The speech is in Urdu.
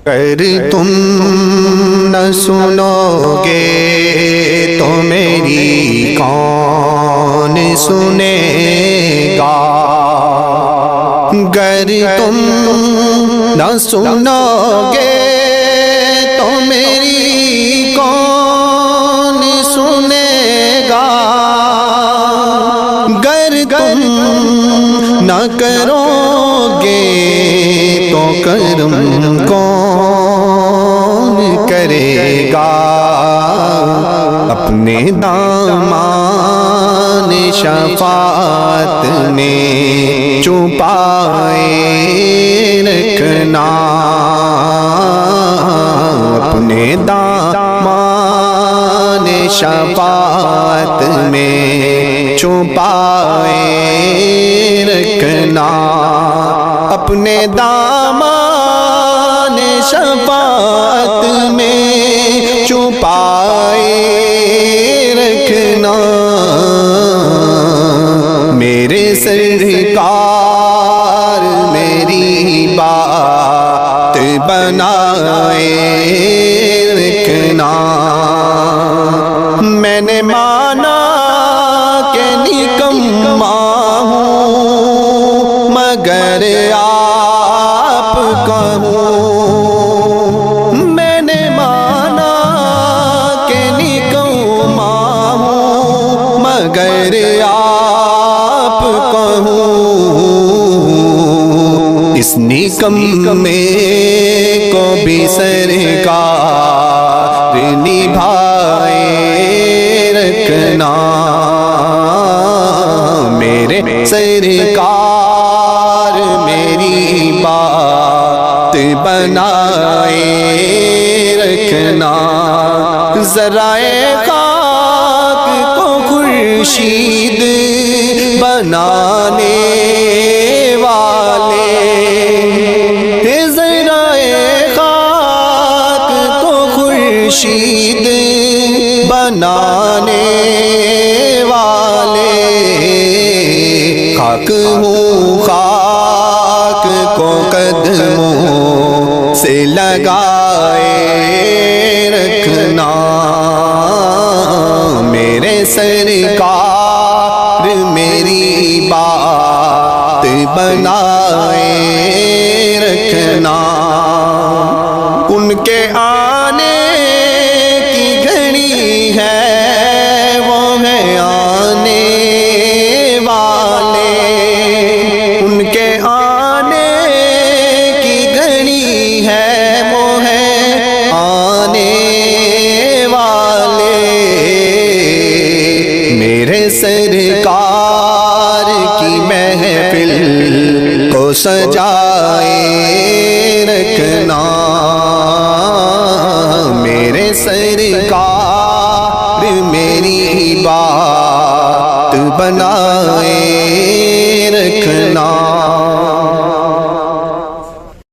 اگر تم نہ سنو گے تو میری کون سنے گا؟ اگر تم نہ سنو گے تو میری کون سنے گا؟ اگر تم نہ کرو گے تو کرم کون کرے گا؟ اپنے دامان شفاعت میں چھپائے رکھنا، اپنے دامان شفاعت میں چھپائے رکھنا، اپنے دامان شفاعت میں چھپائے رکھنا۔ میرے سرکار میری بات بنائے رکھنا۔ میں نے مانا کہ نکما ہوں مگر آپ کا ہوں، میں نے مانا کہ نکما ہوں مگر آپ کا ہوں۔ اس نکمے کو بھی سرکار نبھائے رکھنا۔ میرے سرکار میری بات بنائے رکھنا۔ ذرائع خاک کو خورشید بنانے والے، ذرائع خاک کو خورشید بنانے والے، خاک ہوں خاک کو قدموں سے لگائے رکھنا۔ میرے سرکار میری بات بنائے رکھنا۔ ان کے آنے کی گھڑی ہے، وہ ہے آنے والے، ان کے آنے کی گھڑی ہے، وہ ہے آنے والے۔ میرے سرکار کی محفل کو سجائے رکھنا۔ میرے سرکار میری بات بنائے رکھنا۔